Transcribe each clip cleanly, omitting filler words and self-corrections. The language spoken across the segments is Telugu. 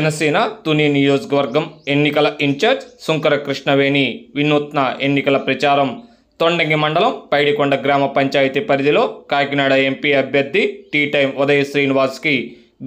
జనసేన తుని నియోజకవర్గం ఎన్నికల ఇన్ఛార్జ్ సుంకర కృష్ణవేణి వినూత్న ఎన్నికల ప్రచారం తొండంగి మండలం పైడికొండ గ్రామ పంచాయతీ పరిధిలో కాకినాడ ఎంపీ అభ్యర్థి టీ టైం ఉదయ శ్రీనివాస్కి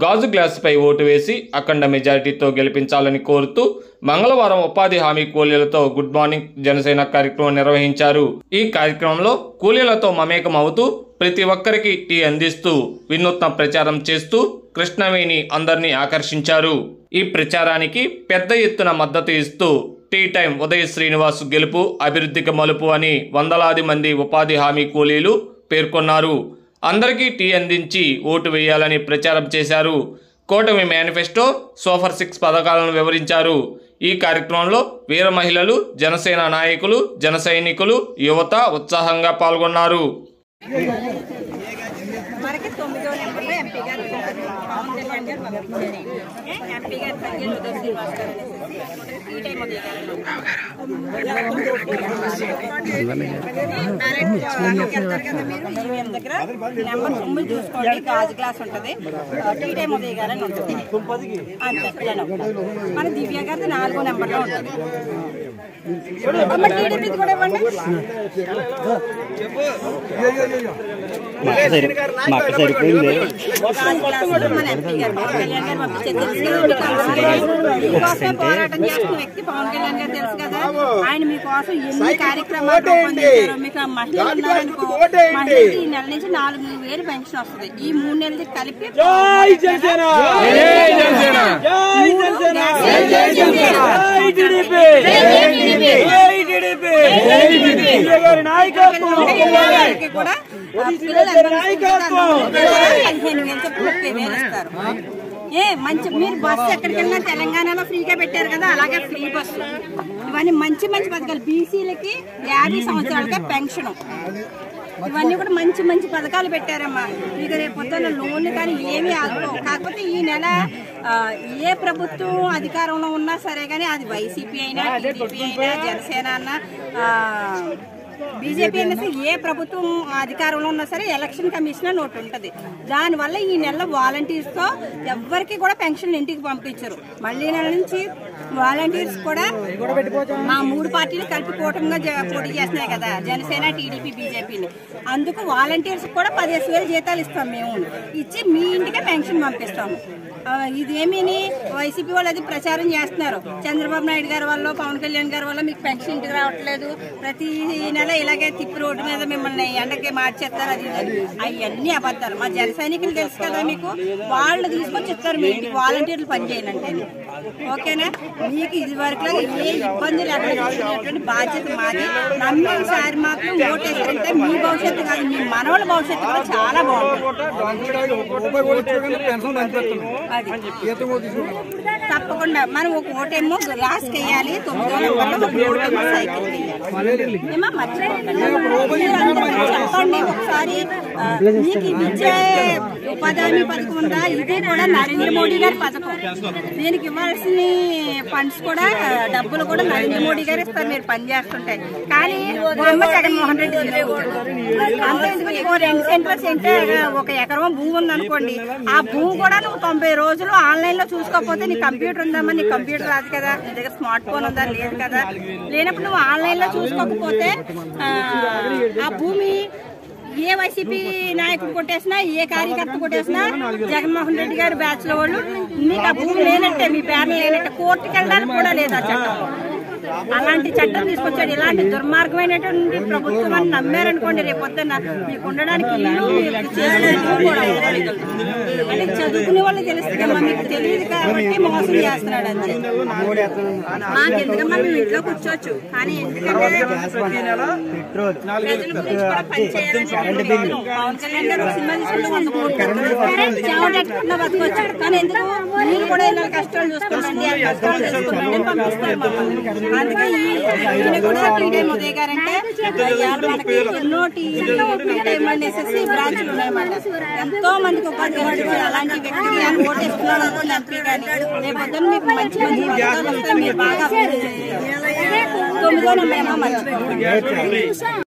గాజు గ్లాసుపై ఓటు వేసి అఖండ మెజారిటీతో గెలిపించాలని కోరుతూ మంగళవారం ఉపాధి హామీ కూలీలతో గుడ్ మార్నింగ్ జనసేన కార్యక్రమం నిర్వహించారు. ఈ కార్యక్రమంలో కూలీలతో మమేకం అవుతూ ప్రతి ఒక్కరికి టీ అందిస్తూ వినూత్న ప్రచారం చేస్తూ కృష్ణవేణి అందరినీ ఆకర్షించారు. ఈ ప్రచారానికి పెద్ద ఎత్తున మద్దతు ఇస్తూ టీ టైం ఉదయ శ్రీనివాస్ గెలుపు అభివృద్ధికి మలుపు అని వందలాది మంది ఉపాధి హామీ కూలీలు పేర్కొన్నారు. అందరికీ టీ అందించి ఓటు వేయాలని ప్రచారం చేశారు. కూటమి మేనిఫెస్టో సూపర్ 6 పథకాలను వివరించారు. ఈ కార్యక్రమంలో వీర మహిళలు, జనసేన నాయకులు, జన సైనికులు, యువత ఉత్సాహంగా పాల్గొన్నారు. మనకి 9వ నెంబర్లో ఎంపీ గారు పవన్ కళ్యాణ్ గారు పంపించారు. ఎంపీ గారు సంజయ్ ఉదయ శ్రీనివాస్ గారు ఈ టైం ఉదయ గారు దగ్గర నెంబర్ 9 చూసుకోండి. గాజు గ్లాస్ ఉంటుంది. టీ టైం ఉదయ గారు అని ఉంటుంది. అంతే మన దివ్య గారిది 4వ నెంబర్లో ఉంటుంది. టీడీపీ కూడా ఇవ్వండి. పోరాటం చేస్తున్న వ్యక్తి పవన్ కళ్యాణ్ గారు తెలుసు కదా. ఆయన మీకోసం ఎన్ని కార్యక్రమాలు రూపొందించారు. మీకు మహిళలు ఉన్నారనుకో, మహిళకి ఈ నెల నుంచి 4,000 పెన్షన్ వస్తుంది. ఈ 3 నెలలకి కలిపి కూడా 15,000 ఇస్తారు. మంచి మీరు బస్సు ఎక్కడికి వెళ్ళినా తెలంగాణలో ఫ్రీగా పెట్టారు కదా, అలాగే ఫ్రీ బస్సు. ఇవన్నీ మంచి మంచి పథకాలు. బీసీలకి 50 సంవత్సరాలకే పెన్షన్. ఇవన్నీ కూడా మంచి మంచి పథకాలు పెట్టారమ్మా. మీకు రేపు పొద్దున్న లోన్లు కానీ ఏమీ ఆదుకోవు. కాకపోతే ఈ నెల ఏ ప్రభుత్వం అధికారంలో ఉన్నా సరే కానీ, అది వైసీపీ అయినా, టీడీపీ అయినా, జనసేన అన్నా, బీజేపీ అయినా సరే, ఏ ప్రభుత్వం అధికారంలో ఉన్నా సరే ఎలక్షన్ కమిషన్ అని ఒకటి ఉంటుంది. దానివల్ల ఈ నెల వాలంటీర్స్తో ఎవ్వరికి కూడా పెన్షన్ ఇంటికి పంపించరు. మళ్ళీ నెల నుంచి వాలంటీర్స్ కూడా మా 3 పార్టీలు కలిపి కూటమిగా పోటీ చేస్తున్నాయి కదా, జనసేన, టీడీపీ, బీజేపీని. అందుకు వాలంటీర్స్ కూడా 15,000 జీతాలు ఇస్తాం. మేము ఇచ్చి మీ ఇంటికే పెన్షన్ పంపిస్తాము. ఇదేమీని వైసీపీ వాళ్ళు అది ప్రచారం చేస్తున్నారు. చంద్రబాబు నాయుడు గారి వల్ల, పవన్ కళ్యాణ్ గారి వల్ల మీకు పెన్షన్ ఇంటికి రావట్లేదు, ప్రతి నెల ఇలాగే తిప్పి రోడ్డు మీద మిమ్మల్ని ఎండకి మార్చేస్తారు, అది అవన్నీ అబద్ధాలు. మా జన సైనికులు తెలుసు కదా మీకు, వాళ్ళు తీసుకొచ్చి ఇస్తారు మీ ఇంటికి వాలంటీర్లు పనిచేయాలంటే. ఓకేనా? మీకు ఇది వరకు ఏ ఇబ్బంది లేకుండా చూసుకునేటువంటి బాధ్యత మాది. నమ్మిన సారి మాత్రం ఓటేసారంటే మీ భవిష్యత్తు కాదు, మీ మనవల భవిష్యత్తు కూడా చాలా బాగుంటుంది. తప్పకుండా మనం ఒక ఓటేమో గ్లాస్ వేయాలి, 9వ నెంబర్లో ఓటేమో సైకిల్ వేయాలి. చెప్పండి ఒకసారి. మీకు విద్య ఉపాధి హామీ పథకం ఉందా? ఇది కూడా నరేంద్ర మోడీ గారి పథకం. దీనికి ఇవ్వాల్సిన ఫండ్స్ కూడా, డబ్బులు కూడా నరేంద్ర మోడీ గారు ఇస్తారు మీరు పని చేస్తుంటే. కానీ జగన్మోహన్ రెడ్డి అంతే. 2 సెంట్ల ఒక ఎకరం భూమి ఉందనుకోండి, ఆ భూమి కూడా నువ్వు 90 రోజులు ఆన్లైన్ లో చూసుకోకపోతే, నీ కంప్యూటర్ ఉందమ్మా, నీ కంప్యూటర్ రాదు కదా, నీ దగ్గర స్మార్ట్ ఫోన్ ఉందా, లేదు కదా. లేనప్పుడు నువ్వు ఆన్లైన్ లో చూసుకోకపోతే ఆ భూమి ఏ వైసీపీ నాయకుడు కొట్టేసినా, ఏ కార్యకర్త కొట్టేసినా, జగన్మోహన్ రెడ్డి గారి బ్యాచ్ లో వాళ్ళు మీకు ఆ భూమి లేనట్టే, మీ పేర్లు లేనట్టే, కోర్టుకు వెళ్ళడానికి కూడా లేదు ఆ చట్టం. అలాంటి చట్టం తీసుకొచ్చాడు. ఇలాంటి దుర్మార్గమైనటువంటి ప్రభుత్వం అని నమ్మారనుకోండి, రేపు పొద్దున్న మీకు ఉండడానికి ఇల్లు, అంటే చదువుకునే వాళ్ళు తెలుస్తుంది కమ్మా, మీకు తెలియదు కాబట్టి మోసం చేస్తున్నాడు అంతే. మాకు ఎందుకమ్మా మేము ఇంట్లో కూర్చోవచ్చు, కానీ ఎందుకంటే ప్రజల గురించి కూడా పనిచేయాలని పవన్ కళ్యాణ్ గారు సినిమా తీసుకుంటే 100 కోట్లు చెమటెట్టుకున్నా బతకొచ్చు. కానీ ఎందుకు మీరు కూడా ఇలా కష్టాలు చూసుకోండి, ఆ కష్టాలు చూసుకోండి పంపిస్తారు మమ్మల్ని. అందుకే ఈయన కూడా టీ టైం ఉదయ్ గారంటే మనకి ఎన్నో టీ టైం అనేసి బ్రాంచ్లు ఉన్నాయన్నమాట. ఎంతో మందికి ఉపాధి కల్పించారు. అలాంటి వ్యక్తికి ఆయన ఓటేస్తున్నాడు అనుకోండి ఎంపీ కానీ, రేపు పొద్దున్న మీకు మంచి మంచి పథకాలు వస్తే మీరు బాగా 9వ నెంబర్ ఏమో మర్చిపోయింది.